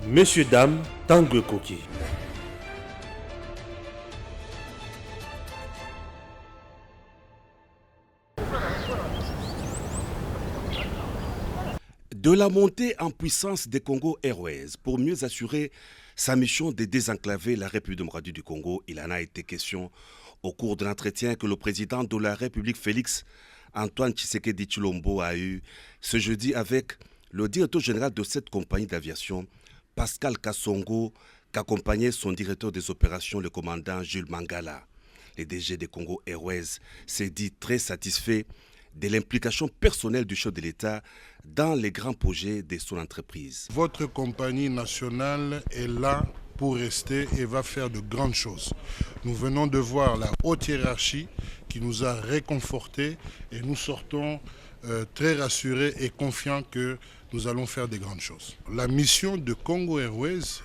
Messieurs, dames, Tanguy Koki. De la montée en puissance des Congo Airways pour mieux assurer sa mission de désenclaver la République démocratique du Congo, il en a été question au cours de l'entretien que le président de la République, Félix Antoine Tshisekedi Tshilombo, a eu ce jeudi avec le directeur général de cette compagnie d'aviation, Pascal Kassongo, qu'accompagnait son directeur des opérations, le commandant Jules Mangala. Le DG des Congo Airways s'est dit très satisfait de l'implication personnelle du chef de l'État dans les grands projets de son entreprise. Votre compagnie nationale est là pour rester et va faire de grandes choses. Nous venons de voir la haute hiérarchie qui nous a réconfortés et nous sortons très rassurés et confiants que nous allons faire des grandes choses. La mission de Congo Airways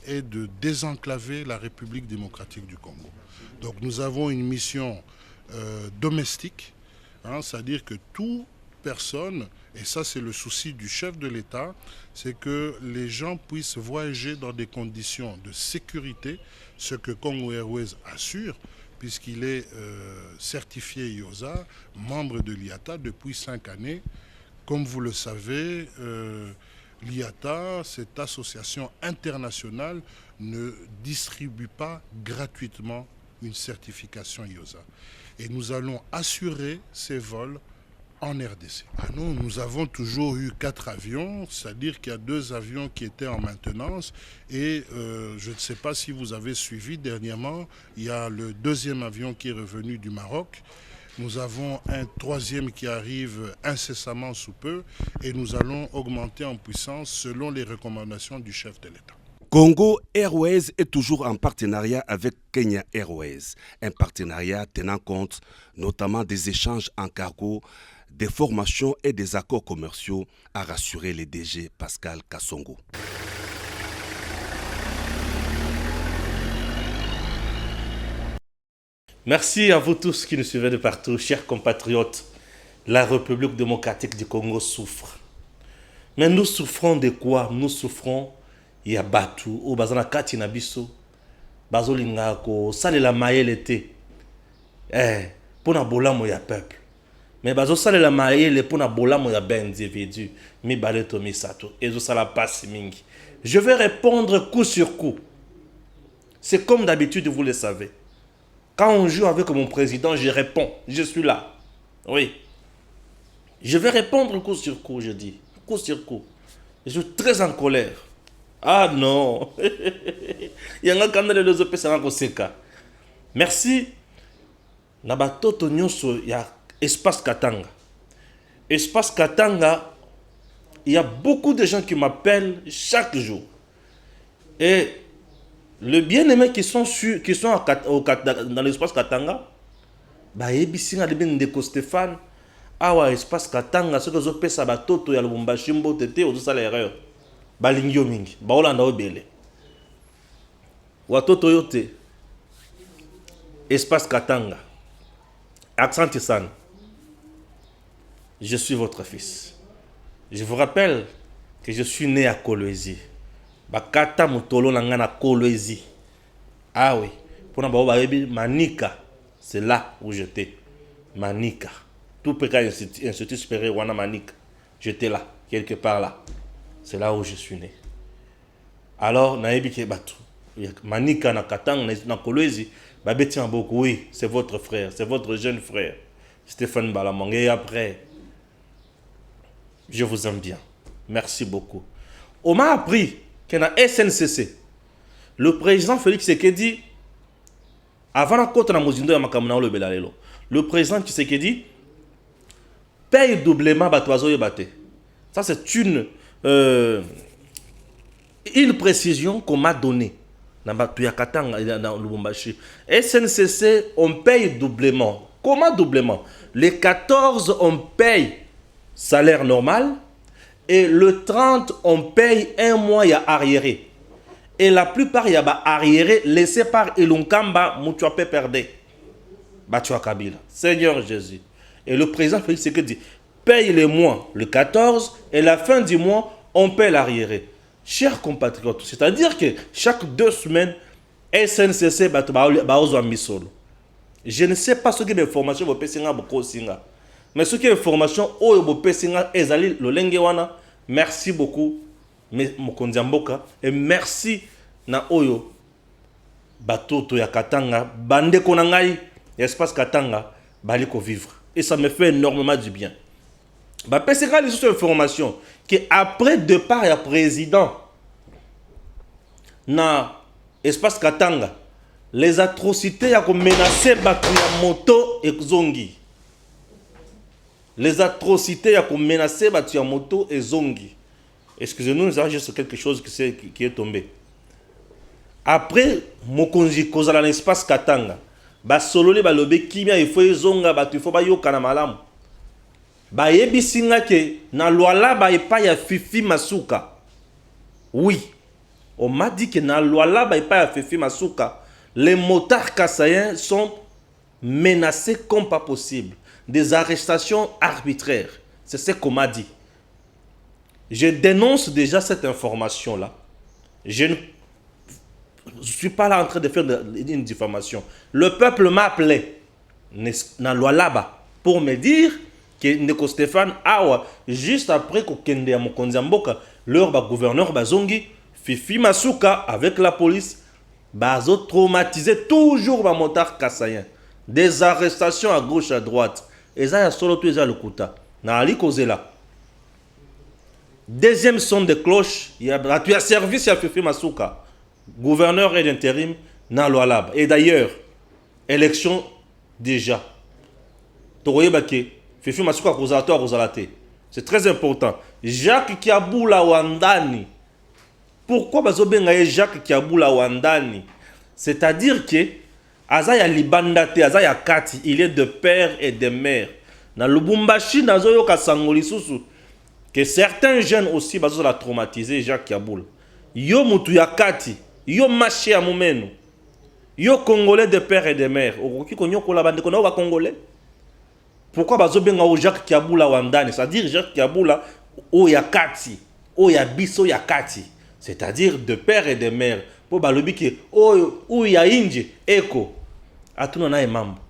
est de désenclaver la République démocratique du Congo. Donc nous avons une mission domestique, c'est-à-dire que toute personne, et ça c'est le souci du chef de l'État, c'est que les gens puissent voyager dans des conditions de sécurité, ce que Congo Airways assure, puisqu'il est certifié IOSA, membre de l'IATA depuis 5 années. Comme vous le savez, l'IATA, cette association internationale, ne distribue pas gratuitement une certification IOSA. Et nous allons assurer ces vols en RDC. Nous avons toujours eu 4 avions, c'est-à-dire qu'il y a 2 avions qui étaient en maintenance et je ne sais pas si vous avez suivi dernièrement, il y a le 2e avion qui est revenu du Maroc. Nous avons un 3e qui arrive incessamment sous peu et nous allons augmenter en puissance selon les recommandations du chef de l'État. Congo Airways est toujours en partenariat avec Kenya Airways, un partenariat tenant compte notamment des échanges en cargo, des formations et des accords commerciaux, a rassuré le DG Pascal Kassongo. Merci à vous tous qui nous suivez de partout, chers compatriotes. La République démocratique du Congo souffre. Mais nous souffrons de quoi? Nous souffrons ya batu o bazana kati na biso bazolinga ko salela mayele te pona bolamo ya peuple. Mais bazo salela mayele pona bolamo ya ben individu mi baleto misato ezo sala passe mingi. Je vais répondre coup sur coup. C'est comme d'habitude, vous le savez. Quand on joue avec mon président, je réponds. Je suis là. Oui. Je vais répondre coup sur coup, je dis. Coup sur coup. Je suis très en colère. Ah non. Merci. Nabatoto nyonso ya Espace Katanga. Espace Katanga, il y a beaucoup de gens qui m'appellent chaque jour. Et le bien-aimé qui sont dans l'espace Katanga, bah ebisinga de ben de Stéphane, awa espace Katanga, ce que zo pesa batoto ya Lubumbashi mbotete ozo sala erreur. Balingyo mingi, ba olanda obele. Watoto yote. Espace Katanga. Accent Tissan. Je suis votre fils. Je vous rappelle que je suis né à Kolwezi. Bakata mutolo na ngana Kolwezi. Ah oui. Pour na ba Manika. C'est là où j'étais. Manika. Tout près de Institut supérieur wana Manika. J'étais là, quelque part là. C'est là où je suis né. Alors, naebi ke batu. Manika na Katanga na Kolwezi. Babeti Mboko, oui, c'est votre frère, c'est votre jeune frère. Stéphane Balamang. Et après, je vous aime bien. Merci beaucoup. On m'a appris qu'il y a un SNCC. Le président Félix Tshisekedi, avant la côte de Mozindo et Makamuna, le président Tshisekedi paye doublement Batoazo Yebate. Ça, c'est une précision qu'on m'a donnée. Dans Lubumbashi. SNCC, on paye doublement. Comment doublement? Les 14, on paye salaire normal. Et le 30, on paye un mois, il y a arriéré. Et la plupart, il y a arriéré laissé par Ilunkamba, Moutuape perdé. Batua Kabila. Seigneur Jésus. Et le président Félix Tshisekedi dit, paye les mois le 14 et la fin du mois, on paye l'arriéré. Chers compatriotes, c'est-à-dire que chaque 2 semaines, SNCC va aux misolo. Je ne sais pas ce que l'information va passer dans beaucoup singa. Mais ce que l'information va passer dans ezali lolenge wana. Merci beaucoup Mokonzi Mboka et merci na oyo batoto ya Katanga bande konangai espace Katanga bali ko vivre et ça me fait énormément du bien. Ba passer les autres informations que après départ ya président na espace Katanga les atrocités ya ko menacer batu ya moto et zongi. Les atrocités ya ko menacer batu ya moto et zongi. Excusez-nous, c'est juste quelque chose qui est tombé. Après mokonzi kozala na espace Katanga, ba sololi ba lobe kimia il faut zonga batu il faut ba yokana malamu. Ba yebisinga ke na lwala ba epa ya Fifi Masuka. Oui. On m'a dit que na lwala ba epa ya Fifi Masuka, les motards kassaïens sont menacés comme pas possible. Des arrestations arbitraires. C'est ce qu'on m'a dit. Je dénonce déjà cette information-là. Je ne suis pas là en train de faire une diffamation. Le peuple m'a appelé na loi là-bas pour me dire que Ndeko Stéphane Awa, juste après Kokende ya Mokonzi Mboka, leur gouverneur Bazongi, Fifi Masuka avec la police, bazo traumatisé toujours ba motard kassaïen. Des arrestations à gauche à droite. Et ça y a solo tout ça le kuta. Na ali kozela. Deuxième son de cloche, il y a service à Fifi Masuka, gouverneur et d'intérim dans l'Oualab. Et d'ailleurs, élection déjà. Fifi Masuka c'est très important. Jacques Kiaboula Wandani. Pourquoi Bazobenga Jacques Kiaboula Wandani? C'est-à-dire que Azaya Libandate, Azaya Kati, il est de père et de mère. Dans le Lubumbashi, dans Zoyo Kasangoli Susu. Que certains jeunes aussi bazo la traumatiser Jacques Kiaboula. Yo mutu ya kati, yo maché à momeno. Yo congolais de père et de mère. Okoki konyo kola bande kona ba congolais. Pourquoi bazo benga o Jacques Kiaboula Wandani, c'est-à-dire Jacques Kiaboula o ya kati, o ya biso ya kati, c'est-à-dire de père et de mère. Po balobi ke o ya inje eko. Atuna na mambo.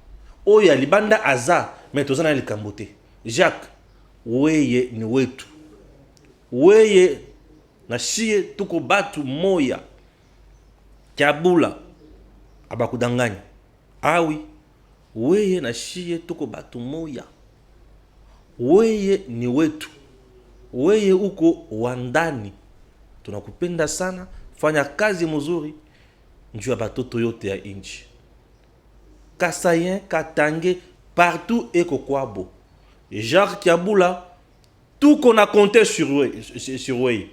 O ya libanda aza, mais tozana likambote. Jacques weye ni wetu. Weye na shie tuko batu moya. Kiaboula abakudanganya. Ah oui. Weye na shie tuko batu moya. Weye ni wetu. Weye uko wandani. Tunakupenda sana. Fanya kazi mzuri. Njua batoto yote ya inchi. Kasayen, Katange, partout eko kwabo. Jacques Kiaboula, tout qu'on a compté sur Weye.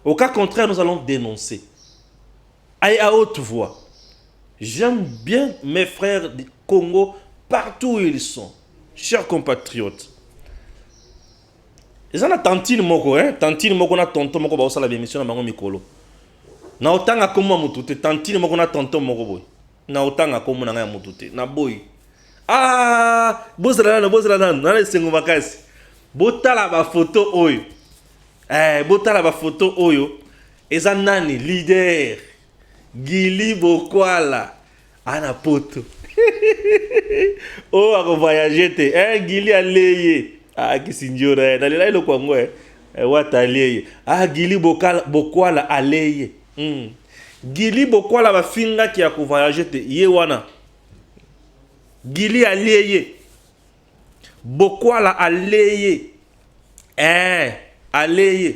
Au cas contraire, nous allons dénoncer. À haute voix. J'aime bien mes frères du Congo, partout où ils sont. Chers compatriotes. Ils ont la tantine moko, hein? Tantine moko na tonton moko ba osala émission na bango mikolo. Na otanga komo mutute, tantine moko na tonton moko boy. Na otanga komo na nga mutute, na boy. Ah, bozala na sengo makasi. Botala ba photo oyo. Botala ba photo oyo. Eza nani leader Gili Bokwala ana poto. Oh, ako voyager te. Gili aleye. Kisinjora dalela ile kwa ngwe. Wata aleye. Gili Bokwala aleye. Gili Bokwala ba finga ki ako voyager te. Ye wana. Gili aleye. Bokwala aleye. Aleye.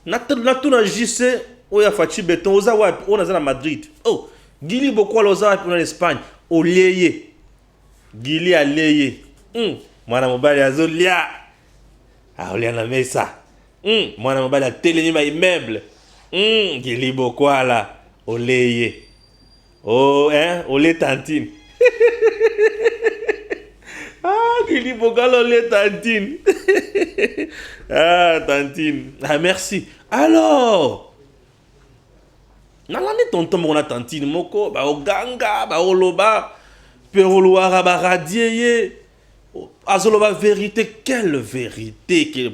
Natuna jise oya fachi beton oza wapi ona za na Madrid. Oh, Gili Bokwala oza wapi na Espagne. Oleye. Gili aleye. Mwana mobali azolia. Olia na mesa. Mwana mobali atelemi ma immeuble. Gili Bokwala oleye. Oh, ole tantine. Gili Bokwala ole tantine. Tantine. Merci. Alors, nalande tonton mona tantine moko ba oganga ba oloba peroloara ba radier azoloba vérité. Quelle vérité que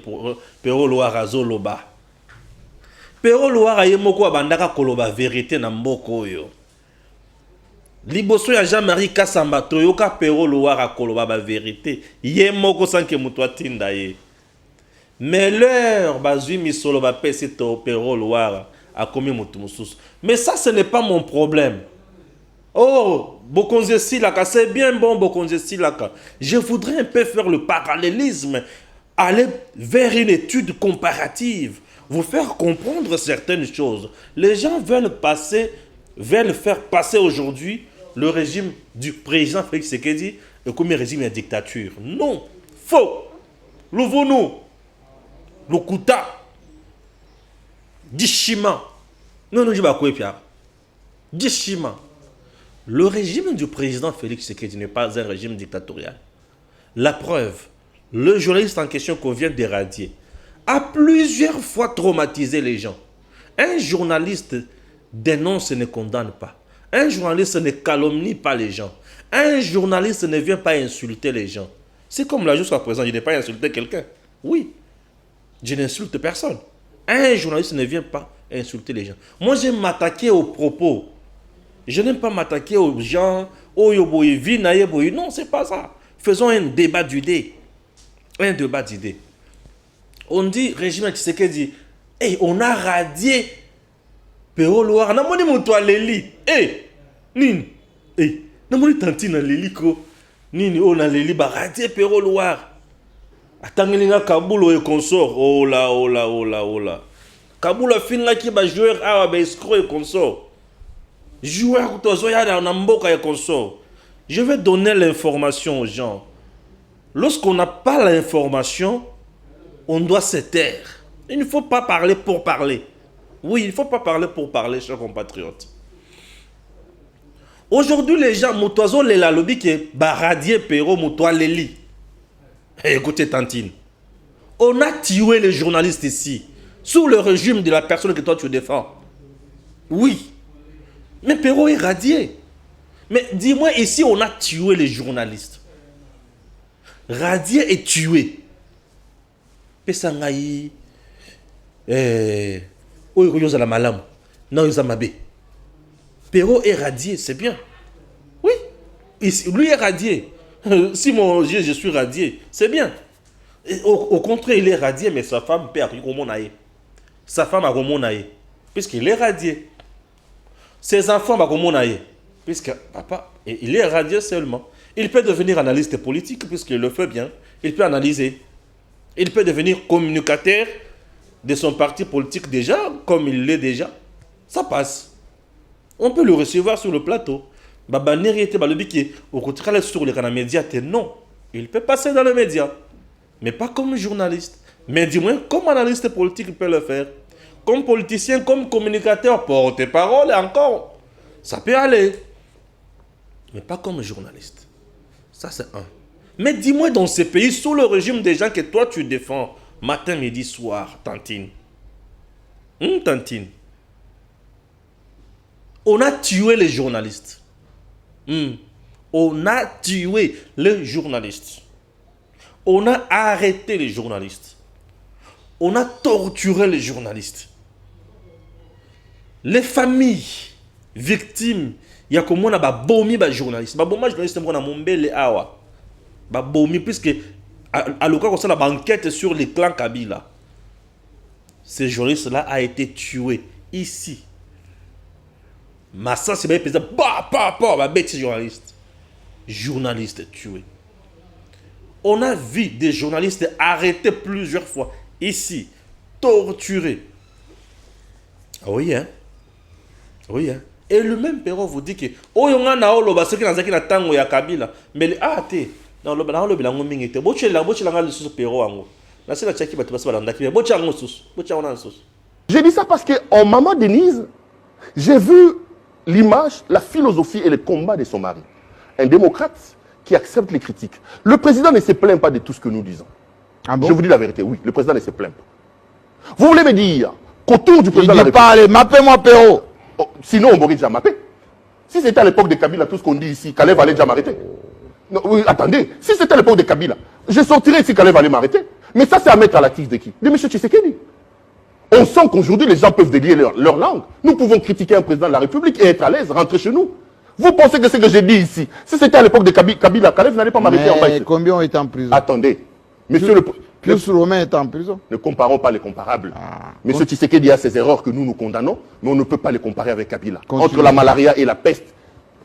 peroloara azoloba. Pero Loire ye moko abandaka koloba vérité na mboko yo. Liboso ya Jean-Marie Kasamba toyoka Pero Loire koloba ba vérité. Ye moko sanke muto atinda ye. Mais l'heure bazui misolo ba pesi to Pero Loire a commis mutu mususu. Mais ça ce n'est pas mon problème. Oh, Bokonze Silaka, c'est bien bon Bokonze Silaka. Je voudrais un peu faire le parallélisme, aller vers une étude comparative, vous faire comprendre certaines choses. Les gens veulent faire passer aujourd'hui le régime du président Félix Tshisekedi comme un régime de dictature. Non, faux. Louvonou, Lokuta, Dishima. Non, je ne sais pas quoi. Dishima. Le régime du président Félix Tshisekedi n'est pas un régime dictatorial. La preuve, le journaliste en question qu'on vient d'éradier a plusieurs fois traumatisé les gens. Un journaliste dénonce et ne condamne pas. Un journaliste ne calomnie pas les gens. Un journaliste ne vient pas insulter les gens. C'est comme là jusqu'à présent, je n'ai pas insulté quelqu'un. Oui, je n'insulte personne. Un journaliste ne vient pas insulter les gens. Moi, j'aime m'attaquer aux propos. Je n'aime pas m'attaquer aux gens. Non, c'est pas ça. Faisons un débat d'idées. Un débat d'idées. On dit, régime Tshisekedi, hey, on a radié Pero Loire. On a moni mon toit Leli. Hey, Nini. Hey, on a moni tantine Leli ko. Nini, on a Leli, bah radié Pero Loire. Attends, Kaboul et consort. Oh là, oh là, oh là, oh là. Kaboul a fini là qui va jouer à escroc et consort. Joueur et consort. Je vais donner l'information aux gens. Lorsqu'on n'a pas l'information, on doit se taire. Il ne faut pas parler pour parler. Oui, il ne faut pas parler pour parler, chers compatriotes. Aujourd'hui, les gens, Moutouazo Lela Lobi qui est baradier Pero Moutoua Leli. Écoutez, Tantine. On a tué les journalistes ici, sous le régime de la personne que toi tu défends. Oui. Mais Pero est radié. Mais dis-moi, ici, on a tué les journalistes. Radié et tué. Pesangaï. La malam. Non, Yozamabe. Pero est radié, c'est bien. Oui. Ici, lui est radié. Si mon Dieu, je suis radié, c'est bien. Au contraire, il est radié, mais sa femme perd. Sa femme a remonaï. Puisqu'il est radié. Ses enfants, puisque papa, il est radié seulement. Il peut devenir analyste politique, puisqu'il le fait bien. Il peut analyser. Il peut devenir communicateur de son parti politique déjà, comme il l'est déjà. Ça passe. On peut le recevoir sur le plateau. Sur les médias, non. Il peut passer dans les médias. Mais pas comme journaliste. Mais du moins, comme analyste politique, il peut le faire. Comme politicien, comme communicateur, porte-parole, encore. Ça peut aller. Mais pas comme journaliste. Ça, c'est un. Mais dis-moi, dans ces pays, sous le régime des gens que toi, tu défends, matin, midi, soir, Tantine. Tantine. On a tué les journalistes. On a tué les journalistes. On a arrêté les journalistes. On a torturé les journalistes. Les familles victimes, il y a comme on a bomi les journalistes. Bomi journaliste on a mombele awa. Bomi puisque à l'occasion ça la enquête sur les clans Kabila. Ces journalistes là a été tué ici. Massa c'est bien pesé bêtise journalistes tués. On a vu des journalistes arrêtés plusieurs fois ici, torturés. Oui, hein? Oui, hein? Et le même Pero vous dit que oh yonga na olo ba soki nazaki na tango ya Kabila mais te na olo na olo bilango mingi te bochela nga susu Pero ango na sela chaki batu basa balanda ki bocha ngo susu bocha ona susu. J'ai dit ça parce que en maman Denise, j'ai vu l'image, la philosophie et le combat de son mari. Un démocrate qui accepte les critiques. Le président ne se plaint pas de tout ce que nous disons. Ah bon? Je vous dis la vérité, oui, le président ne se plaint pas. Vous voulez me dire qu'autour du président de la République... Il dit pas, mappez-moi Pero. Oh, sinon, on m'aurait déjà mappé. Si c'était à l'époque de Kabila, tout ce qu'on dit ici, Kalev allait déjà m'arrêter. Oui, attendez, si c'était à l'époque de Kabila, je sortirais ici, Kalev allait m'arrêter. Mais ça, c'est à mettre à la tige de qui? De M. Tshisekedi. On sent qu'aujourd'hui, les gens peuvent délier leur langue. Nous pouvons critiquer un président de la République et être à l'aise, rentrer chez nous. Vous pensez que ce que j'ai dit ici, si c'était à l'époque de Kabila, Kalev n'allait pas m'arrêter en bas. Mais combien ont été en prison? Attendez. Monsieur Plus Romain est en prison. Ne comparons pas les comparables. Monsieur Tshisekedi a ses erreurs que nous condamnons, mais on ne peut pas les comparer avec Kabila. Entre la malaria et la peste,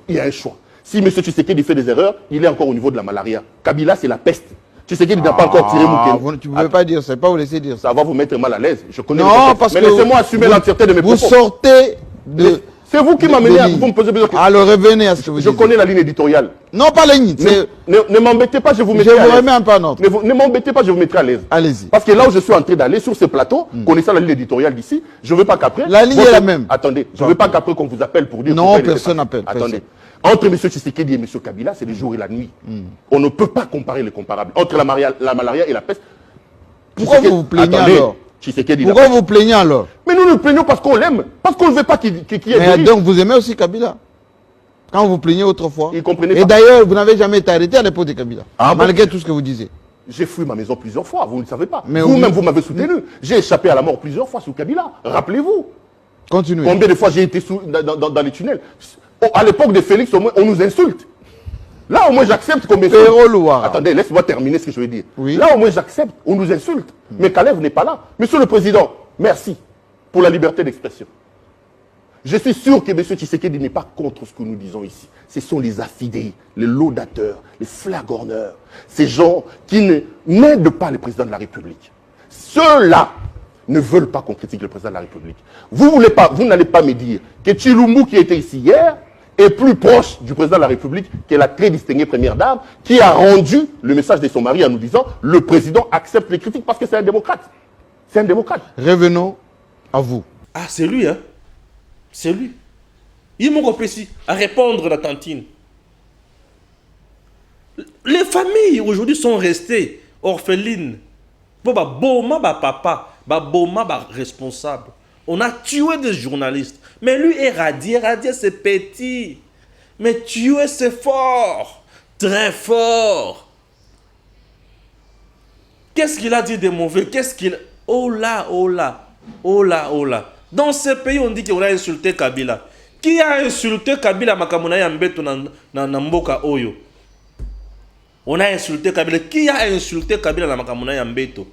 il y a un choix. Si M. Tshisekedi fait des erreurs, il est encore au niveau de la malaria. Kabila, c'est la peste. Tshisekedi n'a pas encore tiré Moukene. Tu ne pouvez pas dire ça, pas vous laisser dire ça. Ça va vous mettre mal à l'aise. Je connais non, parce mais que laissez-moi assumer l'entièreté de mes propos. Vous sortez de... C'est vous qui m'amenez à vous me poser besoin. Alors revenez à ce que vous dites. Je connais la ligne éditoriale. Non, pas la ligne. Ne m'embêtez pas, je vous mettrai à l'aise. Je vous remets un peu en ordre. Ne m'embêtez pas, je vous mettrai à l'aise. Allez-y. Parce que là où je suis en train d'aller sur ce plateau, connaissant la ligne éditoriale d'ici, je ne veux pas qu'après... La ligne est la même. Attendez, je ne veux pas qu'après qu'on vous appelle pour dire... Non, personne n'appelle. Attendez. Entre M. Tshisekedi et M. Kabila, c'est le jour et la nuit. On ne peut pas comparer les comparables. Entre la malaria et la peste... Pourquoi vous vous plaignez alors? Pourquoi vous plaignez alors? Mais nous nous plaignons parce qu'on l'aime, parce qu'on ne veut pas qu'il y ait... Mais donc vous aimez aussi Kabila? Quand vous plaignez autrefois. Il comprenait pas. Et d'ailleurs, vous n'avez jamais été arrêté à l'époque de Kabila. Malgré tout ce que vous disiez. J'ai fui ma maison plusieurs fois, vous ne le savez pas. Mais vous-même, vous m'avez soutenu. J'ai échappé à la mort plusieurs fois sous Kabila. Rappelez-vous. Continuez. Combien de fois j'ai été dans les tunnels? À l'époque de Félix, au moins, on nous insulte. Là, au moins, j'accepte qu'on m'insulte. Attendez, laisse-moi terminer ce que je veux dire. Oui. Là, au moins, j'accepte. On nous insulte. Mais Kalev n'est pas là. Monsieur le Président, merci pour la liberté d'expression. Je suis sûr que M. Tshisekedi n'est pas contre ce que nous disons ici. Ce sont les affidés, les laudateurs, les flagorneurs, ces gens qui n'aident pas le président de la République. Ceux-là ne veulent pas qu'on critique le président de la République. Vous n'allez pas me dire que Tshilumbu, qui était ici hier, est plus proche du président de la République que la très distinguée première dame, qui a rendu le message de son mari en nous disant « Le président accepte les critiques parce que c'est un démocrate. » C'est un démocrate. Revenons à vous. Ah, c'est lui, hein? C'est lui. Il m'a repris à répondre à la tantine. Les familles aujourd'hui sont restées orphelines. Bon, bah, boma, bah, papa, bah, boma, bah, responsable. On a tué des journalistes. Mais lui est radié, c'est petit. Mais tuer, c'est fort. Très fort. Qu'est-ce qu'il a dit de mauvais? Qu'est-ce qu'il... Oh là, oh là, oh là, oh là. Dans ce pays, on dit qu'on a insulté Kabila. Qui a insulté Kabila makamuna ya mbeto na mboka oyo? On a insulté Kabila. Qui a insulté Kabila na makamuna ya mbeto?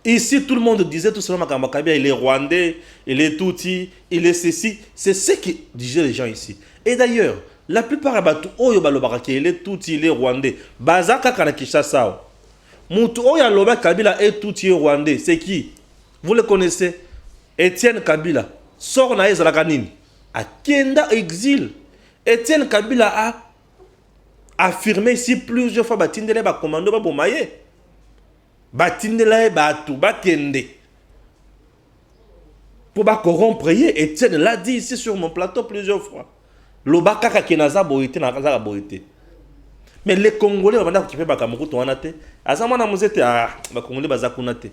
Ici, tout le monde disait tout simplement que Kabila, il est rwandais, il est touti, il est ceci. C'est ce que disaient les gens ici. Et d'ailleurs, la plupart de oyo balobaka il est touti, il est rwandais. Bazaka kana Kinshasa. Mutu oyo loba Kabila est touti rwandais. C'est qui? Vous le connaissez? Etienne Kabila sort na ezalaka nini à Kenda exil. Etienne Kabila a affirmé ici plusieurs fois batindele ba commando ba bomaye batindele ba tout ba kende pour ba corrompre. Etienne l'a dit ici sur mon plateau plusieurs fois. Lobaka ka kenaza boité na kaza boité. Mais les Congolais banda ko kipe ba kamukuto wana te azama na muzete ba Congolais bazakuna te.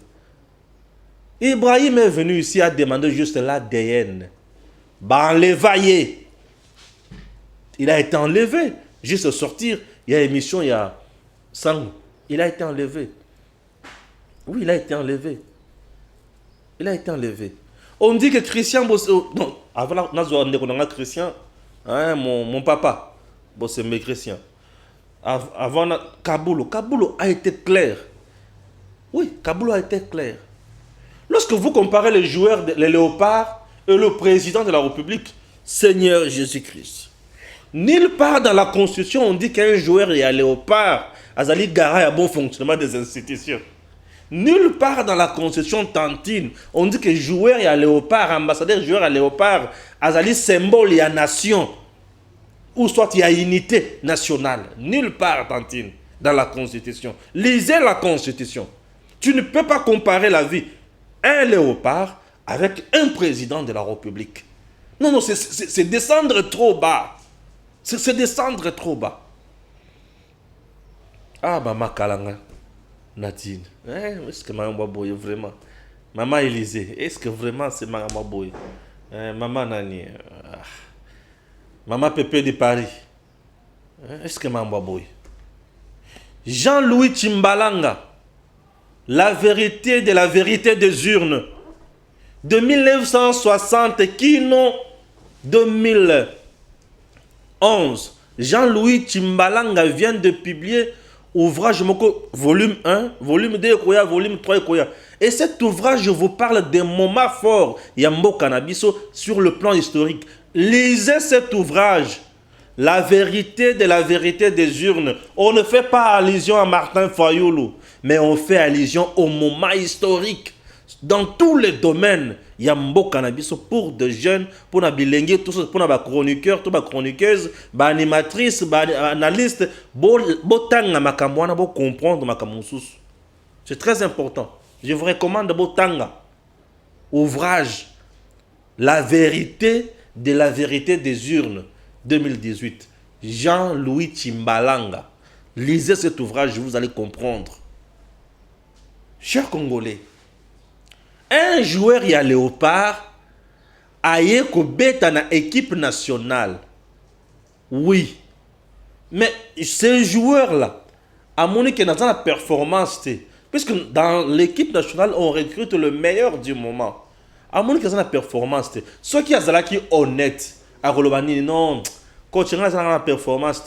Ibrahim est venu ici à demander juste l'ADN. Bah, enlevé. Il a été enlevé. Juste sortir. Il y a émission, il y a sang. Il a été enlevé. Oui, il a été enlevé. Il a été enlevé. On dit que Christian Bosso. Non, avant, on a Christian. Hein, mon papa. Bosso, mais Christian. Avant, Kaboulo. Kaboulo a été clair. Oui, Kaboulo a été clair. Lorsque vous comparez les joueurs, les léopards et le président de la République, Seigneur Jésus-Christ, nulle part dans la Constitution on dit qu'un joueur est un léopard, Azali Gara a bon fonctionnement des institutions. Nulle part dans la Constitution tantine on dit que joueur est un léopard, ambassadeur joueur est un léopard, Azali symbole et à nation, ou soit il y a unité nationale. Nulle part tantine dans la Constitution. Lisez la Constitution. Tu ne peux pas comparer la vie un léopard avec un président de la République. Non, c'est descendre trop bas. C'est descendre trop bas. Ah, maman Kalanga, Nadine. Est-ce que maman Boye vraiment? Maman Élysée, est-ce que vraiment c'est maman Boye? Maman Nani. Maman Pépé de Paris. Est-ce que maman Boye? Jean-Louis Tchimbalanga. La vérité de la vérité des urnes. de 1960 kino 2011. Jean-Louis Timbalanga vient de publier ouvrage Moko, volume 1, volume 2, volume 3. Et cet ouvrage vous parle des moments forts Yambo Cannabiso sur le plan historique. Lisez cet ouvrage. La vérité de la vérité des urnes. On ne fait pas allusion à Martin Fayoulou, mais on fait allusion au moment historique. Dans tous les domaines, Yambo Cannabiso pour de jeunes, pour les bilingues, pour les chroniqueurs, toutes les chroniqueuses, les animatrices, les analystes, pour comprendre makamoussous. C'est très important. Je vous recommande Botanga. Ouvrage. La vérité de la vérité des urnes. 2018. Jean-Louis Timbalanga. Lisez cet ouvrage, vous allez comprendre. Chers Congolais, un joueur y a Léopard aye ko beta na équipe nationale. Oui. Mais ce joueur-là a montré qu'il a la performance. Puisque dans l'équipe nationale, on recrute le meilleur du moment. A montré qu'il a la performance. Ceux qui sont honnêtes, à Rolobani, non, coach, il a la performance.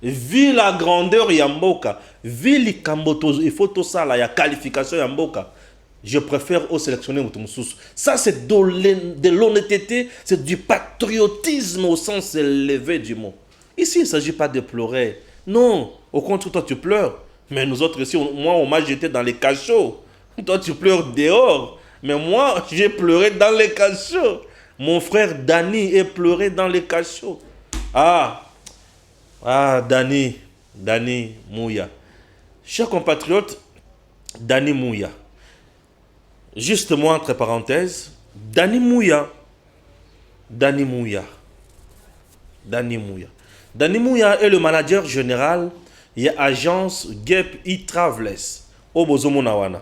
Vu la grandeur Yamboka, vu les Kambotos, il faut tout ça, il y a qualification Yamboka. Je préfère au sélectionner Moutoumoussous. Ça, c'est de l'honnêteté, c'est du patriotisme au sens élevé du mot. Ici, il ne s'agit pas de pleurer. Non, au contraire, toi, tu pleures. Mais nous autres ici, moi, on m'a jeté dans les cachots. Toi, tu pleures dehors. Mais moi, j'ai pleuré dans les cachots. Mon frère Dani est pleuré dans les cachots. Dani Mouya. Chers compatriotes, Dani Mouya. Justement, entre parenthèses, Dani Mouya est le manager général de l'agence Gep e-Travels au Bozomonawana.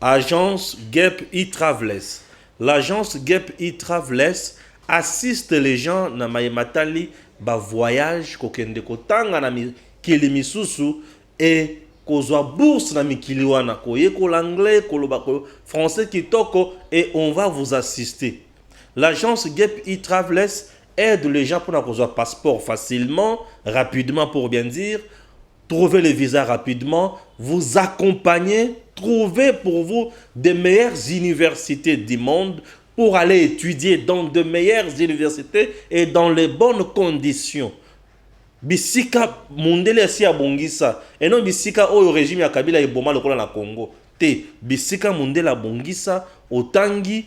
Agence Gep e-Travels. L'agence Gep e-Travels assiste les gens dans Mayematali ba voyage kokende kotanga na mikili misusu et kozwa bourse na mikili wana koyeko l'anglais koloba français kitoko et on va vous assister. L'agence Gep e-Travels aide les gens pour avoir passeport facilement, rapidement pour bien dire, trouver le visa rapidement, vous accompagner, trouver pour vous des meilleures universités du monde pour aller étudier dans de meilleures universités et dans les bonnes conditions. Bisika mundele si abongisa et non bisika au régime ya Kabila eboma lokola na Congo. Te bisika mundele abongisa otangi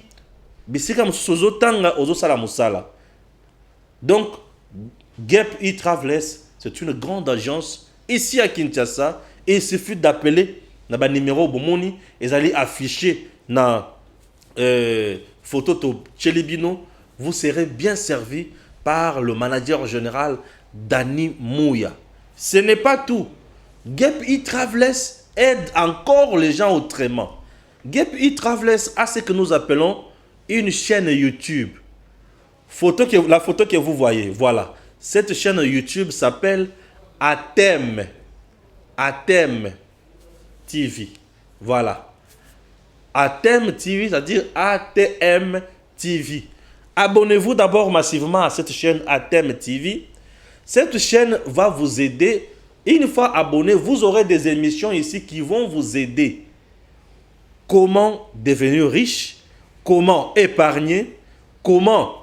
bisika musozo tanga ozo sala musala. Donc Gep e-Travels, c'est une grande agence ici à Kinshasa et il suffit d'appeler na ba numéro bomoni et allez afficher na photo to Chelibino, vous serez bien servi par le manager général Dani Mouya. Ce n'est pas tout. Gep e-Travels aide encore les gens autrement. Gep e-Travels a ce que nous appelons une chaîne YouTube. La photo que vous voyez, voilà. Cette chaîne YouTube s'appelle Atem TV. Voilà. Atem TV, c'est-à-dire ATM TV. Abonnez-vous d'abord massivement à cette chaîne Atem TV. Cette chaîne va vous aider. Une fois abonné, vous aurez des émissions ici qui vont vous aider. Comment devenir riche? Comment épargner? Comment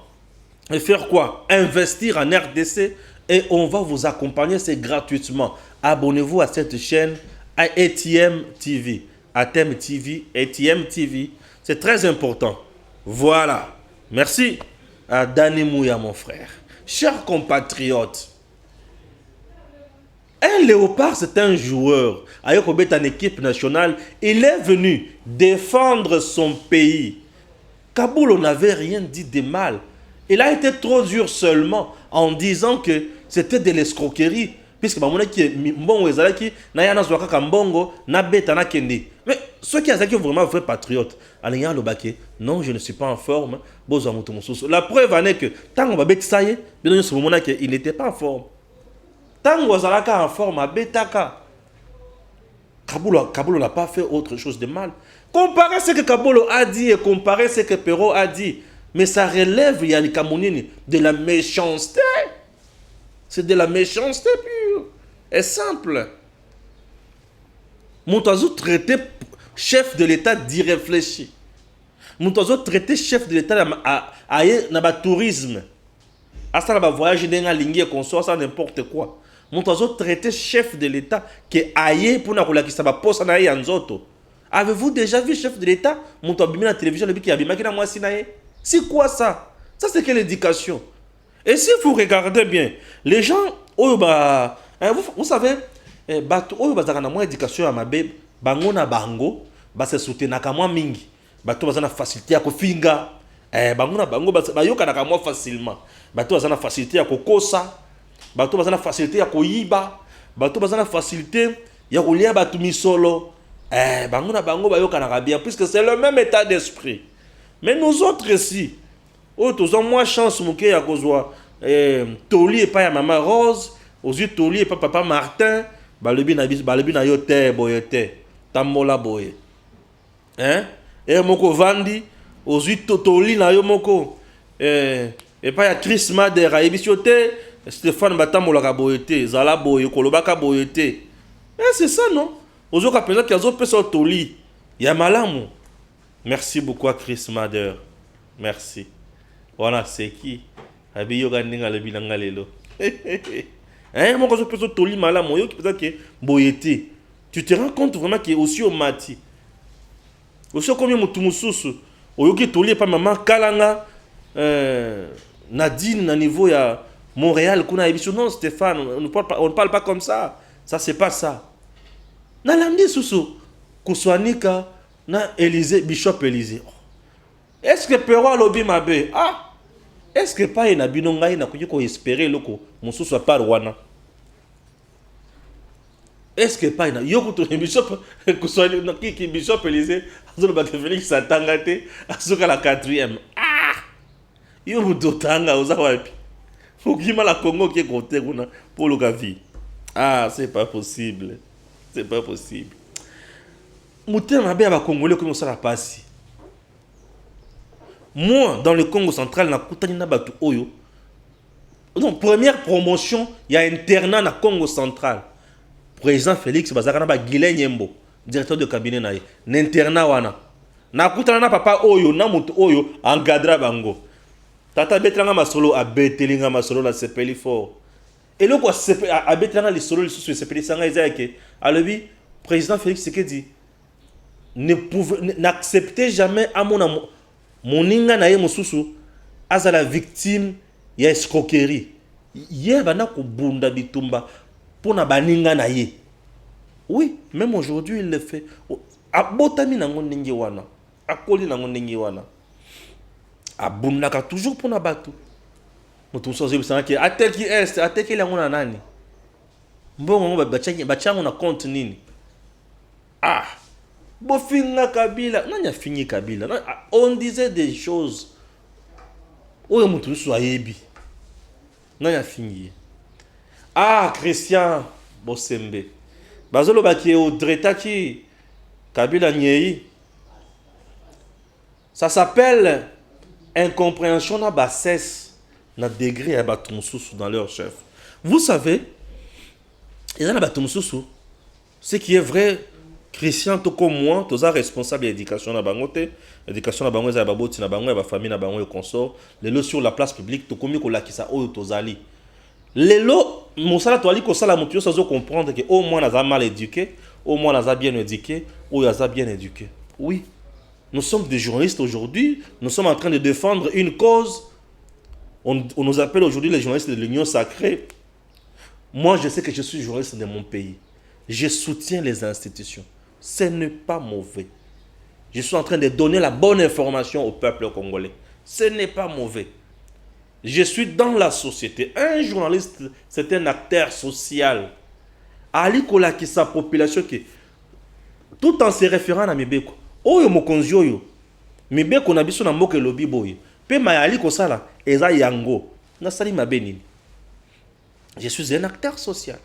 faire quoi? Investir en RDC. Et on va vous accompagner, c'est gratuitement. Abonnez-vous à cette chaîne ATM TV. ATM TV, ATM TV. C'est très important. Voilà. Merci à Dani Mouya, mon frère. Chers compatriotes, un léopard, c'est un joueur. Ayokobet en équipe nationale, il est venu défendre son pays. Kaboul, on n'avait rien dit de mal. Il a été trop dur seulement en disant que c'était de l'escroquerie. Puisque mais ceux qui sont vraiment vrais patriotes, non, je ne suis pas en forme. La preuve en est que tant qu'on va bête ça y est, il n'était pas en forme. Tant qu'on va en forme, Kabolo n'a pas fait autre chose de mal. Comparer ce que Kabolo a dit et comparer ce que Perrault a dit, mais ça relève, Yannick Amounini, de la méchanceté. C'est de la méchanceté pure et simple. Moutazo traité chef de l'État d'irréfléchi. Moutazo traité chef de l'État à tourisme. À ça, va voyager dans la ligne qu'on soit ça n'importe quoi. Moutazo traité chef de l'État qui est aillé pour nous qui ça va poser na yanzoto. Avez-vous déjà vu chef de l'État Moutazo bimi la télévision le qui a bimi qui na moi sinaye. C'est quoi ça? Ça c'est quelle éducation? Et si vous regardez bien, les gens vous savez bato oyo bazaka na moi éducation ya mabe bango na bango ba se soutenir ka moi mingi. Bato bazana facilité ya kofinga. Bango na bango bayoka na ka moi facilement. Bato bazana facilité ya kokosa. Bato bazana facilité ya koyiba. Bato bazana facilité ya kolia batu misolo. Bango na bango bayoka na bien puisque c'est le même état d'esprit. Mais nous autres ici, tous ont moins chance mouké ya kozwa Toli et pas ya maman Rose, aux yeux Toli et pas papa Martin, balebi na yote boyote, tambola boye. Hein? Et moko vandi, aux yeux Toli na yo moko, et pas ya Chris Madera, et bisiote, Stéphane Batambola ka boyote, Zala boye, Kolobaka boyote. C'est ça non? Aux yeux kapela ki azo peso Toli, ya malamu. Merci beaucoup à Chris Madera. Merci. Voilà, c'est qui? Abi yoga ninga le bilanga lelo. Hein, moi quand je peux toli malamu, yo qui peut-être que boyete. Tu te rends compte vraiment que aussi au mati. Aussi comme mutu mususu, oyo ki toli pas maman kalanga Nadine na niveau ya Montréal kuna émission non Stéphane, on ne parle pas comme ça. Ça c'est pas ça. Na landi susu kuswanika na Élysée Bishop Élysée. Est-ce que Perrault lobby mabe? Ah, est-ce que pas na binonga ina ko espérer loko mususu par wana? Est-ce que pas na yoko to Bishop kuswani na ki Bishop Élysée azolo ba Félix Satangate azuka la 4e. Ah! Yo mutotanga oza wapi? Ukima la Congo qui est côté kuna pour le gavi. Ah, c'est pas possible. C'est pas possible. Mutema mabe ba Congolais comme ça la passe. Moi, dans le Congo central, donc, première promotion, il y a un internat dans le Congo central. Président Félix Bazarana Guilain Nyembo, directeur de cabinet naïe. L'internat wana. Na kutana papa oyo, na mutu oyo, engadra bango. Tata betranga masolo, a betelinga masolo la sepeli fort. Et le quoi, a betranga les solo, les sous sepeli sanga ezake. Alors, président Félix Tshisekedi n'acceptez jamais à mon amour. Moninga na ye mosusu aza la victime ya escroquerie. Ye bana ko bunda bitumba pona baninga na ye. Oui, même aujourd'hui il le fait. Abotami nango ndenge wana. Akoli nango ndenge wana. Abunda ka toujours pona batu. Moto soze bisana ki atel ki est, atel ki lango na nani. Mbongo bachango na compte nini. Ah. Bofinga Kabila, non, il a fini Kabila. Non, on disait des choses. Où est mon truc soit ébi? Non, il a fini. Ah, Christian Bosembe. Bazolo Baki au Dretaki Kabila Nyei. Ça s'appelle incompréhension na bassesse na degré à Batumsusu dans leur chef. Vous savez, il y a Batumsusu. Ce qui est vrai. Christian to comme moi, tous responsable de l'éducation na bangote, l'éducation na bango za baboti na bango ya ba famille na bango yo consort, lelo sur la place publique to komi ko lakisa oyo tozali. Lelo mosala to ali ko sala mutu yo sazo comprendre que au moins naza mal éduqué, au moins naza bien éduqué, ou naza bien éduqué. Oui. Nous sommes des journalistes aujourd'hui, nous sommes en train de défendre une cause. On nous appelle aujourd'hui les journalistes de l'Union sacrée. Moi, je sais que je suis journaliste de mon pays. Je soutiens les institutions. Ce n'est pas mauvais. Je suis en train de donner la bonne information au peuple congolais. Ce n'est pas mauvais. Je suis dans la société. Un journaliste, c'est un acteur social. Ali kolaki sa population qui, tout en se référant à Mibeko. Oyo mokonzi oyo. Mibeko na biso na mboka lobi boye. Pe mayali kosala eza yango. Na sali mabenini. Je suis un acteur social.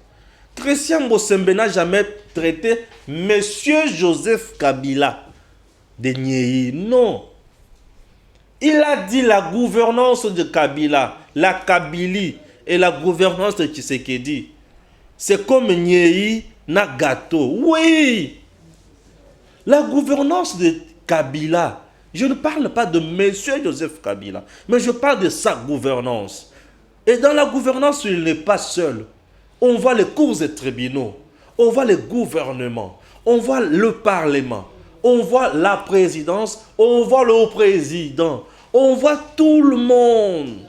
Christian Bosembe n'a jamais traité Monsieur Joseph Kabila de Nyei. Non. Il a dit la gouvernance de Kabila, la Kabylie et la gouvernance de Tshisekedi. C'est comme Nyei na gâteau. Oui. La gouvernance de Kabila, je ne parle pas de Monsieur Joseph Kabila, mais je parle de sa gouvernance. Et dans la gouvernance, il n'est pas seul. On voit les cours et tribunaux, on voit les gouvernements, on voit le Parlement, on voit la présidence, on voit le président, on voit tout le monde.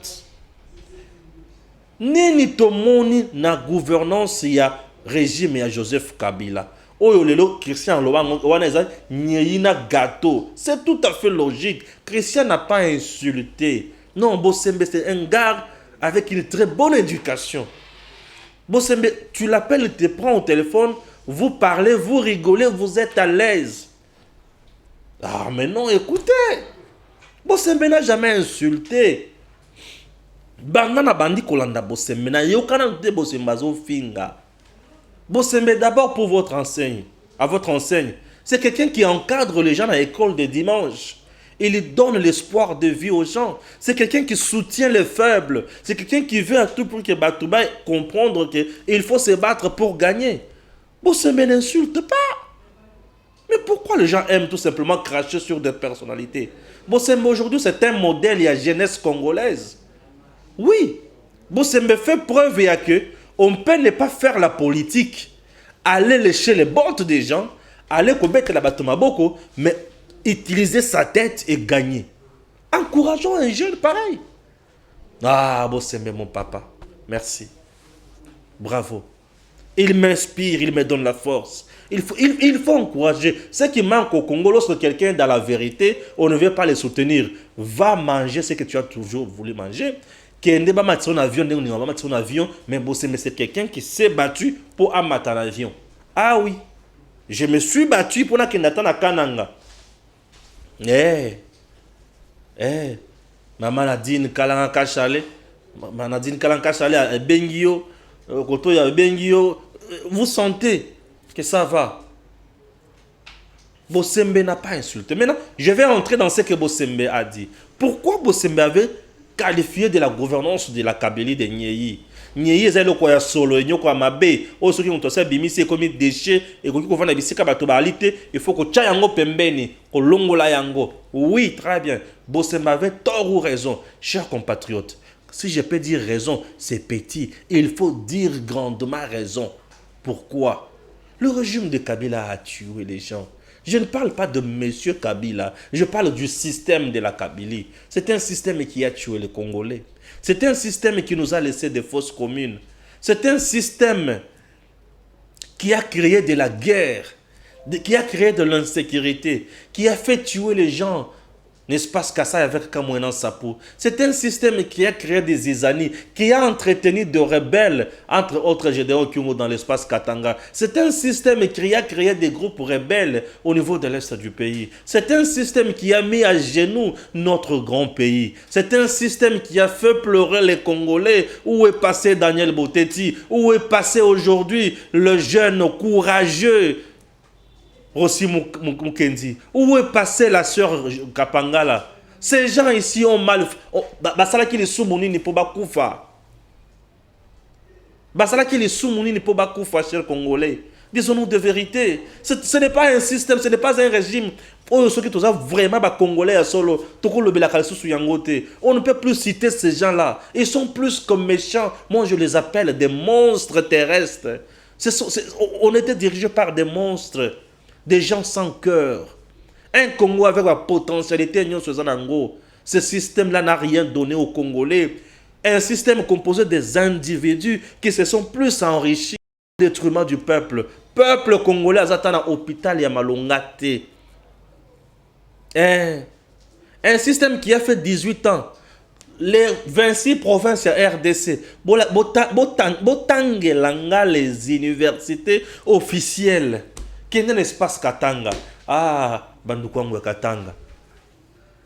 Nini tomoni na gouvernance ya régime ya Joseph Kabila. Oyo lelo Christian Lobaneza nyina gâteau. C'est tout à fait logique. Christian n'a pas insulté. Non, Bosembe c'est un gars avec une très bonne éducation. Bosembe, tu l'appelles, il te prend au téléphone, vous parlez, vous rigolez, vous êtes à l'aise. Ah mais non, écoutez. Bosembe n'a jamais insulté. Banana bandi kolanda Bosembe na yokana te Bosembe zo finga. Bosembe d'abord pour votre enseigne, à votre enseigne. C'est quelqu'un qui encadre les gens à l'école de dimanche. Il donne l'espoir de vie aux gens. C'est quelqu'un qui soutient les faibles. C'est quelqu'un qui veut à tout pour que Batouba comprendre qu'il faut se battre pour gagner. Bosembe n'insulte pas. Mais pourquoi les gens aiment tout simplement cracher sur des personnalités? Bosembe aujourd'hui c'est un modèle, il y a jeunesse congolaise. Oui, Bosembe fait preuve et que on peut ne pas faire la politique, aller lécher les bottes des gens, aller commettre la batomaboko, mais utiliser sa tête et gagner. Encourageons un jeune pareil. Ah, Bosembe, mon papa, merci. Bravo. Il m'inspire, il me donne la force. Il faut encourager. Ce qui manque au Congo, lorsque quelqu'un est dans la vérité, on ne veut pas le soutenir. Va manger ce que tu as toujours voulu manger. Kende ba matson avion, mais Bosembe c'est quelqu'un qui s'est battu pour amater un avion. Ah oui, je me suis battu pour nakendata na Kananga. Maman Nadine Kalanga Kachale, Maman Nadine Kalanga Kachale, Bengio, Koto ya Bengio, vous sentez que ça va. Bosembe n'a pas insulté. Maintenant, je vais entrer dans ce que Bosembe a dit. Pourquoi Bosembe avait qualifié de la gouvernance de la Kabylie de Nyei? Nyei est le quoi solo, il y a quoi mabe, au ce qui ont aussi bimisi comme déchets et qu'on va na bisika batobalité, il faut que chayango pembeni, que longola yango. Oui, très bien. Bosembe avait tort ou raison, chers compatriotes. Si je peux dire raison, c'est petit. Il faut dire grandement raison. Pourquoi? Le régime de Kabila a tué les gens. Je ne parle pas de Monsieur Kabila, je parle du système de la Kabylie. C'est un système qui a tué les Congolais. C'est un système qui nous a laissé des fausses communes. C'est un système qui a créé de la guerre, qui a créé de l'insécurité, qui a fait tuer les gens. N'est-ce pas ce ça avec Kamouenan Sapo? C'est un système qui a créé des isanies, qui a entretenu de rebelles, entre autres Gédéon Kyungo dans l'espace Katanga. C'est un système qui a créé des groupes rebelles au niveau de l'est du pays. C'est un système qui a mis à genoux notre grand pays. C'est un système qui a fait pleurer les Congolais. Où est passé Daniel Boteti? Où est passé aujourd'hui le jeune courageux Rossi Mukendi? Où est passée la sœur Kapangala? Ces gens ici ont mal. Basala qui les soumouni ni pour bakoufa. Basala qui les soumouni ni pour bakoufa, chers Congolais. Disons-nous de vérité. Ce n'est pas un système, ce n'est pas un régime. Oh, ceux qui sont vraiment Congolais à solo. On ne peut plus citer ces gens-là. Ils sont plus comme méchants. Moi, je les appelle des monstres terrestres. On était dirigés par des monstres. Des gens sans cœur. Un Congo avec la potentialité, ce système-là n'a rien donné aux Congolais. Un système composé des individus qui se sont plus enrichis au détriment du peuple. Peuple congolais, azatana hôpital ya malongate. Un système qui a fait 18 ans. Les 26 provinces à RDC, botangelanga les universités officielles. Qui n'est l'espace Katanga? Ah, Bandukwangu Katanga.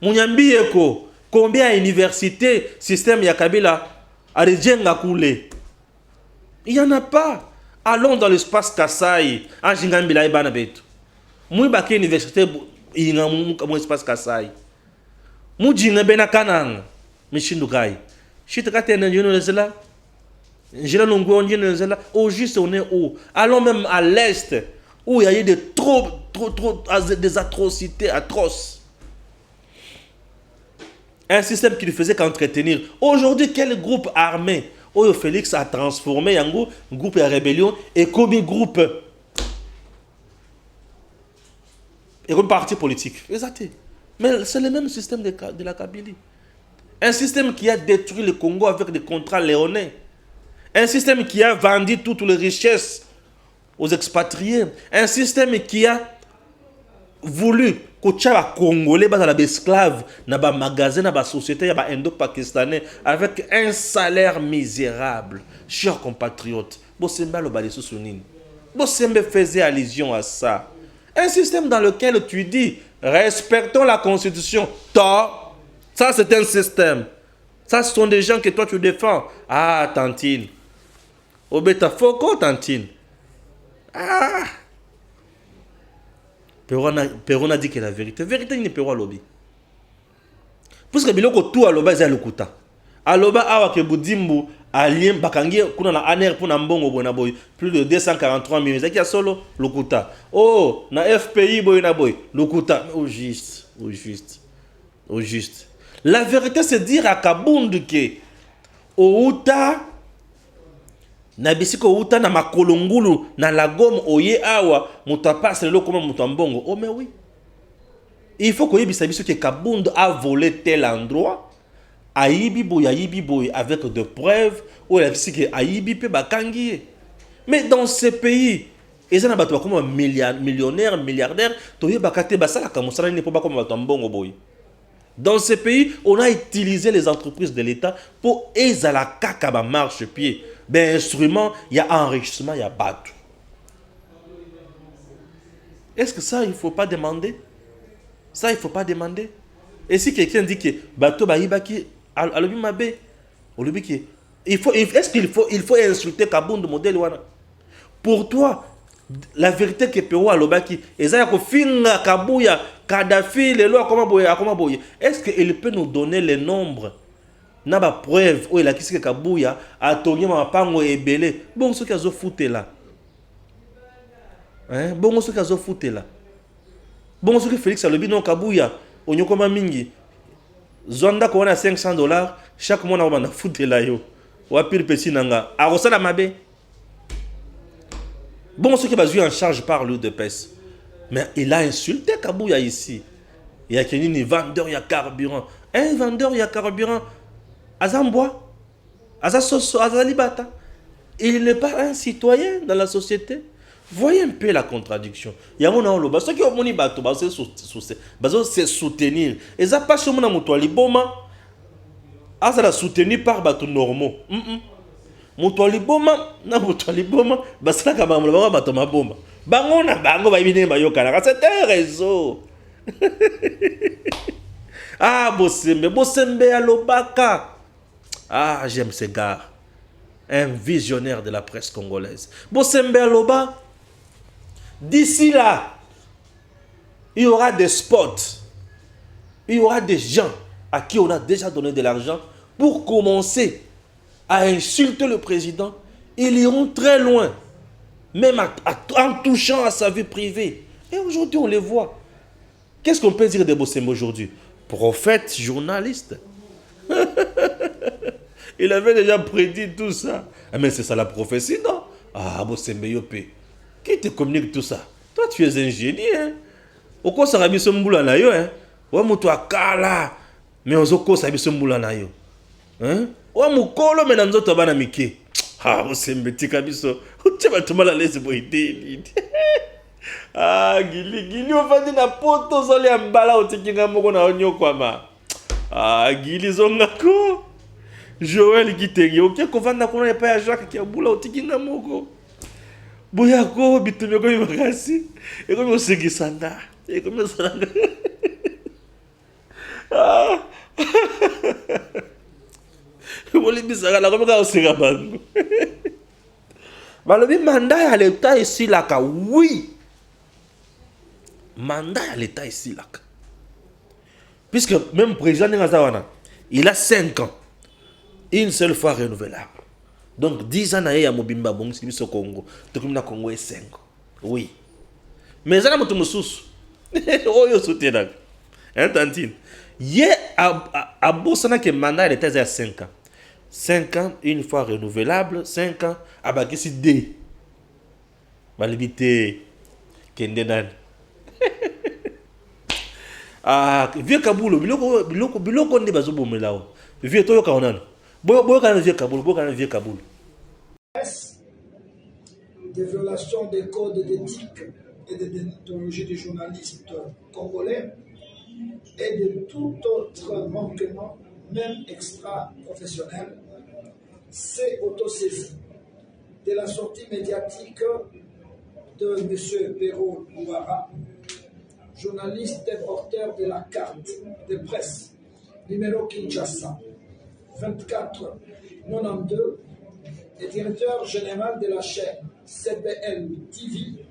Munyambieko, combien d'universités, système Yakabila, a rejenga koulé? Il n'y en a pas. Allons dans l'espace Kassai. En Jingambila et Banabeto. Moi, je suis université. Il y a un espace Kassai. Moi, je suis à Kanang. Je suis à au juste on est où? Allons même à l'est où il y a eu des atrocités atroces. Un système qui ne faisait qu'entretenir. Aujourd'hui, quel groupe armé où Félix a transformé en groupe de rébellion et comme groupe et comme parti politique. Exactement. Mais c'est le même système de la Kabylie. Un système qui a détruit le Congo avec des contrats léonins. Un système qui a vendu toutes les richesses aux expatriés. Un système qui a voulu que les Congolais soient des esclaves dans les magasins, dans les sociétés indo-pakistanais avec un salaire misérable. Chers compatriotes, Bossembe faisait allusion à ça. Un système dans lequel tu dis respectons la constitution. Tort. Ça, c'est un système. Ça, ce sont des gens que toi, tu défends. Ah, Tantine. Obeta Foko, Tantine. Ah. Perron a dit que la vérité. Vérité, il n'est pas lobby. Parce que biloko tout à l'oba, c'est le kuta. À l'oba, awa ke budimbu, alien, bakangi, kuna na aner pour na mbongo boy na boy. Plus de 243 millions. C'est qui a solo, le kuta. Oh, na FPI boy na boy. Le kuta. Au juste. Au juste. Au juste. La vérité, c'est dire à Kabundu que Outa, na bisiko Outa na makolongulu na lagom oye awa mutapa c'est le comment mutambongo. Oh mais oui. Il faut que yebisa biso que Kabundu a volé tel endroit. Ayibi boy avec des preuves ou la bisiko ayibi pe bakangi. Mais dans ce pays, ils ont battu comme millionnaire, milliardaire, toye bakate basala comme ça n'est pas comme batambongo boy. Dans ce pays, on a utilisé les entreprises de l'État pour aider à la caca marche-pied. Ben, instrument, il y a enrichissement, il y a bateau. Est-ce que ça, il ne faut pas demander? Ça, il ne faut pas demander. Et si quelqu'un dit que bateau, est-ce qu'il faut insulter Kabundu modèle? Pour toi, la vérité que Pérou a l'obaki, Kabuya, Kadhafi, les lois, comment boyer. Est-ce qu'il peut nous donner les nombres? N'a pas preuve où il a quitté que Kabuya a tourné ma pango et belé. Bon, ce qu'ils ont foutu là. Bon, ce qu'ils ont foutu là. Bon, ce que Félix a le binon Kabuya, on y a comme mingi. Zonda qu'on a $500, chaque mois on a foutu là yo. Ou à pire petit nanga. A Rosala Mabe. Bon, ce qui va jouer en charge par l'UDPS. Mais il a insulté Kabuya ici. Il y a un vendeur, il y a carburant. Un vendeur, il y a carburant. Azambois. Azasoso, Azalibata. Il n'est pas un citoyen dans la société. Voyez un peu la contradiction. Il y a mon oloba. Ce qui est mon bateau, c'est soutenir. Et ça passe sur mon amour. Liboma. Azala soutenu par bateau normaux. Mutwali boma na mutwali boma basala kama mlaba batoma bomba bango na bango ba ibine ba yokana c'est un réseau. Ah Bossembe alobaka. Ah, j'aime ce gars, un visionnaire de la presse congolaise. Bossembe aloba, d'ici là il y aura des spots, il y aura des gens à qui on a déjà donné de l'argent pour commencer à insulter le président. Ils iront très loin, même en touchant à sa vie privée. Et aujourd'hui, on les voit. Qu'est-ce qu'on peut dire de Bossembe aujourd'hui? Prophète, journaliste. Il avait déjà prédit tout ça. Mais c'est ça la prophétie, non? Ah, Bossembe Yopé. Qui te communique tout ça? Toi, tu es ingénieur. Au quoi ça rabi somboula na yo, hein? Ouais, moutoua kala. Mais aux oko ça rabi somboula na yo. Hein? Wa mukolo mena nzoto bana mike. Ah, Bossembe tika biso. Uteba tumala lezi boyidi. Ah, gili ofandi na poto zole ambala otikinga moko na onyo kwama. Ah, gili zongako. Joël Gitegi, ok, kovanda kuna pa ya Jacques ki abula otikinga moko. Boya ko bitumyo ko yimagasi. E ko mosegisanda. E ko mosanga. Ah. Le mandat à l'État ici, là, oui. Mandat à l'État ici, là. Puisque même le président Ngazawana, il a 5 ans. Une seule fois renouvelable. Donc 10 ans, il y a Mobimba Bong, c'est au Congo. Tout le Congo est 5 ans. Oui. Mais ça, c'est un sous. Oh, yo soutien. Hein, Tantine? Hier, à Bossana, que le mandat à l'État est à 5 ans. 5 ans, une fois renouvelable, 5 ans, à Bakissi D. Malibité, Kendenan. Ah, vieux Kaboul, biloko ndi bazo bomelao. Vieux toyo kaonana. Boyo kana vieux Kaboul, boyo kana vieux Kaboul. Des violations des codes d'éthique et de déontologie des journalistes congolais et de tout autre manquement, même extra-professionnel, s'est autosaisi de la sortie médiatique de M. Perrault Louara, journaliste et porteur de la carte de presse numéro Kinshasa 2492 et directeur général de la chaîne CBL TV,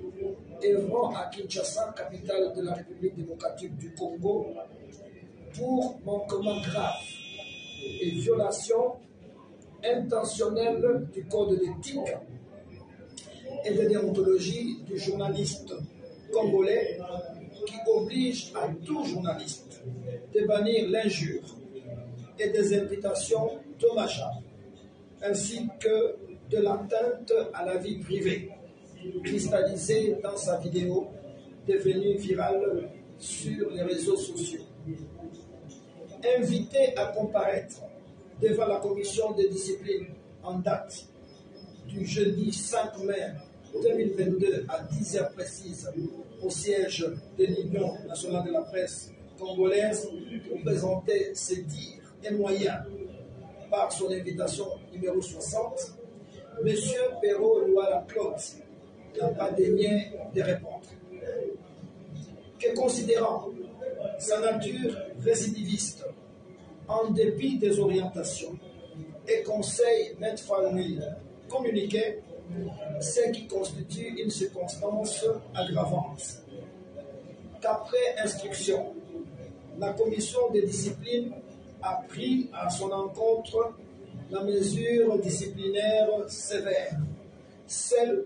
œuvrant à Kinshasa, capitale de la République démocratique du Congo, pour manquement grave et violation intentionnelle du code d'éthique et de déontologie du journaliste congolais, qui oblige à tout journaliste de bannir l'injure et des invitations dommageables, ainsi que de l'atteinte à la vie privée, cristallisée dans sa vidéo devenue virale sur les réseaux sociaux. Invité à comparaître devant la commission de discipline en date du jeudi 5 mai 2022 à 10h précises au siège de l'Union nationale de la presse congolaise pour présenter ses dires et moyens par son invitation numéro 60, M. Perrault Louara-Claude n'a pas daigné de répondre. Que considérant sa nature récidiviste, en dépit des orientations et conseils maintes fois lui communiqués, ce qui constitue une circonstance aggravante. Qu'après instruction, la commission de discipline a pris à son encontre la mesure disciplinaire sévère, celle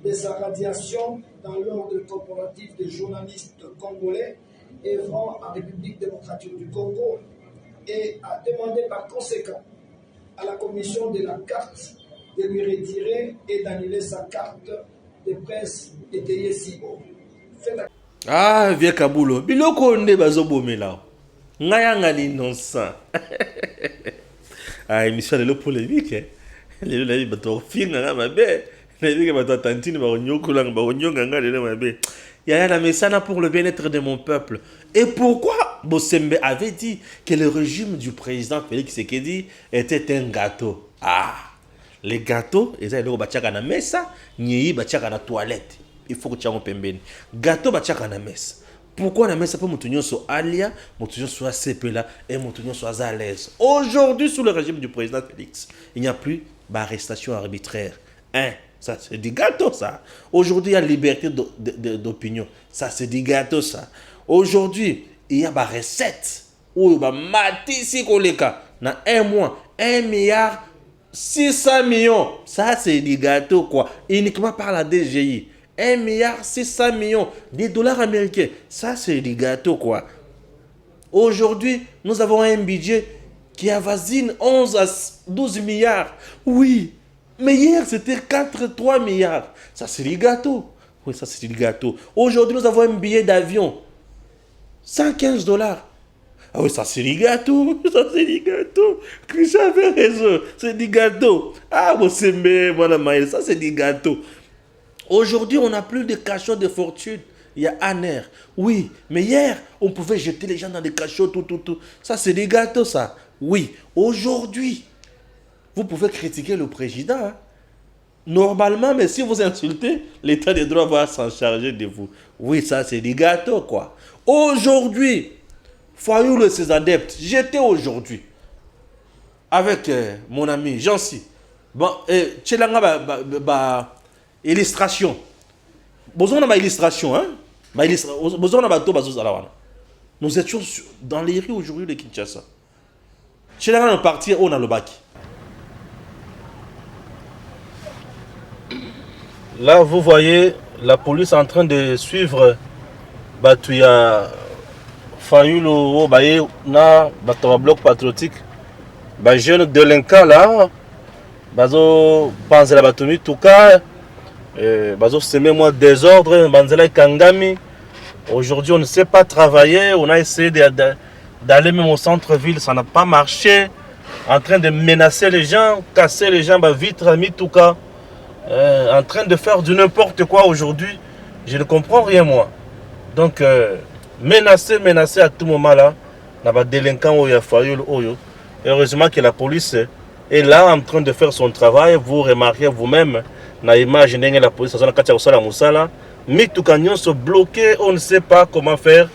de sa radiation dans l'ordre corporatif des journalistes congolais œuvrant en République démocratique du Congo, et a demandé par conséquent à la commission de la carte de lui retirer et d'annuler sa carte de presse étayée si haut. Ah, vieux Kaboulo, biloko nde bazobomela. Ngayanga l'innocent. Ah, émission de l'eau polémique, hein. Les gens disent, bato finga nga mabe. Les gens disent, bato tantine, ba onyokulang, ba onyonga lelo mabe. Yaya la mesana pour le bien-être de mon peuple. Et pourquoi Bossembe avait dit que le régime du président Félix Tshisekedi était un gâteau? Ah, les gâteaux, ils ont bachaka na mesa, nyi bachaka na toilette. Il faut que tu aies un pembeni. Gâteau bachaka na mesa. Pourquoi na mesa pour mutunyo so alia, mutunyo so sepela et mutunyo so à l'aise. Aujourd'hui, sous le régime du président Félix, il n'y a plus d'arrestation arbitraire. Hein? Ça, c'est du gâteau, ça. Aujourd'hui, il y a liberté d'opinion. Ça, c'est du gâteau, ça. Aujourd'hui, il y a des recettes. Où il y a matisi koleka. Dans un mois, 1 milliard 600 millions. Ça, c'est du gâteau, quoi. Uniquement par la DGI. 1 milliard 600 millions de dollars américains. Ça, c'est du gâteau, quoi. Aujourd'hui, nous avons un budget qui avoisine 11 à 12 milliards. Oui. Mais hier, c'était 3 milliards. Ça, c'est du gâteau. Oui, ça, c'est du gâteau. Aujourd'hui, nous avons un billet d'avion. 115 dollars. Ah oui, ça, c'est du gâteau. Ça, c'est du gâteau. Christian avait raison. C'est du gâteau. Ah, bon, c'est bien, voilà, Maël. Ça, c'est du gâteau. Aujourd'hui, on n'a plus de cachots de fortune. Il y a un air. Oui, mais hier, on pouvait jeter les gens dans des cachots, tout. Ça, c'est des gâteaux, ça. Oui. Aujourd'hui, vous pouvez critiquer le président. Hein. Normalement, mais si vous insultez, l'état de droit va s'en charger de vous. Oui, ça, c'est des gâteaux, quoi. Aujourd'hui, Fayoulou et ses adeptes, j'étais aujourd'hui avec mon ami Jancy. Bon, Tchelanga, illustration. Besoin de ma illustration, hein? Besoin de ma bateau, nous étions dans les rues aujourd'hui de Kinshasa. Chez les gens partir, on a le bac. Là, vous voyez la police en train de suivre Batuya Fayulu, na bloc patriotique. Jeune délinquant là, bazo panze la batumi tout cas, bazo semer moi désordre, banzela kangami. Aujourd'hui, on ne sait pas travailler, on a essayé d'aller même au centre-ville, ça n'a pas marché. En train de menacer les gens, casser les gens, vitre, mis tout cas. En train de faire du n'importe quoi aujourd'hui, je ne comprends rien moi. Donc, menacer à tout moment là, il y a des délinquants ou il y a Fayulu. Heureusement que la police est là en train de faire son travail. Vous remarquez vous-même, dans l'image de la police, mais tout canyon se bloqué, on ne sait pas comment faire.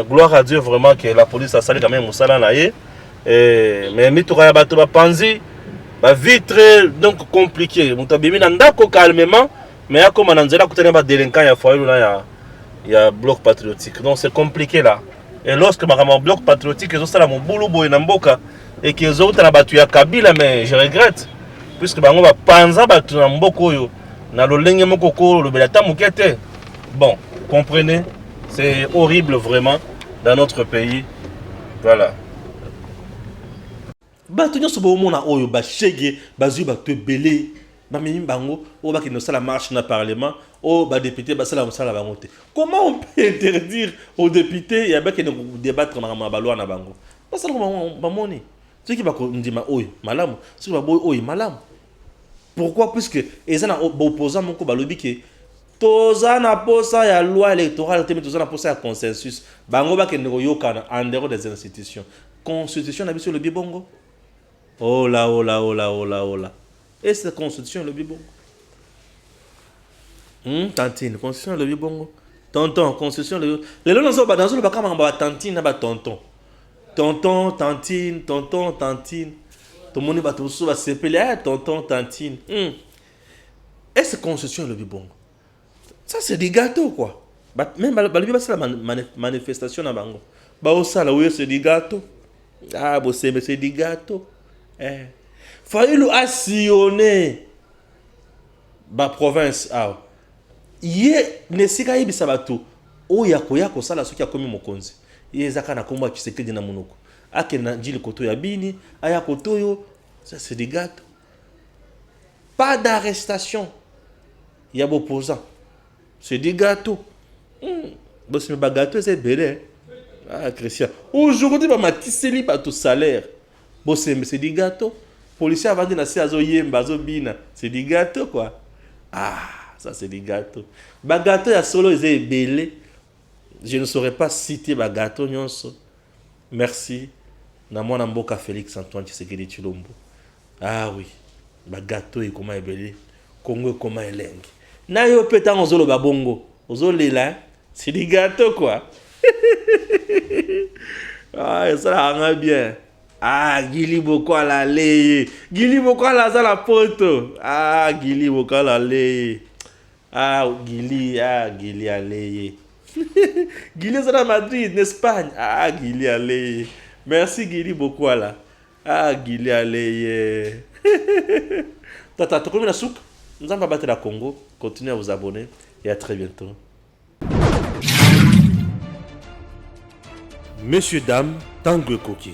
Gloire à Dieu vraiment que la police a salé quand même Moussala naïe. Mais tout canyon bateau panzi. Vie très donc compliqué. On t'a bien mis calmement, mais comme on a dit là, quand on a des délinquants, il y a bloc patriotique. Donc c'est compliqué là. Et lorsque ma bloc patriotique, ils ont ça mon boulot boy namboka et qu'ils ont battu à Kabila, mais je regrette puisque on va panza battu namboko yo na lo lenge mokoko le belata mukete. Bon, comprenez, c'est horrible vraiment dans notre pays. Voilà. Bato nyonso bomona oyo ba shege bazui bato belé ba mimi bango o ba kino sala marche na parlement o ba député ba sala musala bango te. Comment on peut interdire aux députés ya ba kino débattre na ba loi na bango? Ba sala ba moni. Ce qui va ndima oyo malamu, ce qui va boy oyo malamu. Pourquoi? Puisque ezana opposant moko ba lobi ke toza na posa ya loi électorale te toza na posa ya consensus. Bango ba kino yokana en dehors des institutions. Constitution na biso le bibongo. Oh là, oh là, oh là, oh là, oh là. Et cette constitution, le bibongo. Tantine, constitution, le bibongo. Tonton, constitution, le bibongo. Les gens dans le bac, tantine, tonton. Tonton, tantine, tonton, tantine. Tout le monde va s'appeler tonton, tantine. Et cette constitution, le bibongo. Ça, c'est des gâteaux, quoi. Même c'est la manifestation à Bango. Ça, là, oui, c'est des gâteaux. Ah, c'est des gâteaux. Fayulu a sillonné la province. Yé ne sika yebisa bato o ya kosala soki akomi mokonzi. Yé ezaka na komba Tshisekedi na monoko. Ake na njili koto ya bini, aya koto yo, ça c'est des gâteaux. Pas d'arrestation. Il y a opposants. C'est des gâteaux. Bon, c'est des gâteaux, c'est belé. Ah, Christian. Aujourd'hui, ma tiseli pas tout salaire. Bon, c'est des gâteaux. Policiers avant de nasser azo yemba azo bina, c'est des gâteaux quoi. Ah, ça c'est des gâteaux. Ba gâteau ya solo est belé. Je ne saurais pas citer ba gâteau nyonso. Merci. Na mwana mboka Félix Antoine Tshisekedi Tshilombo. Ah oui. Ba gâteau et comment est belé. Congo comment est lengue. Na yo peta ngozolo ba bongo. Ozolela, c'est des gâteaux quoi. Ah, ça rend bien. Ah, Gili Bokwala leye. Gili Bokwala za la poto. Ah, Gili Bokwala leye. Ah, Gili a leye. Gili za la Madrid, Espagne. Ah, Gili a leye. Merci Gili Bokwala. Ah, Gili a leye. Tata, tu connais la soupe? Nous allons battre la Congo. Continuez à vous abonner et à très bientôt. Messieurs, dames, Tanguy Koki.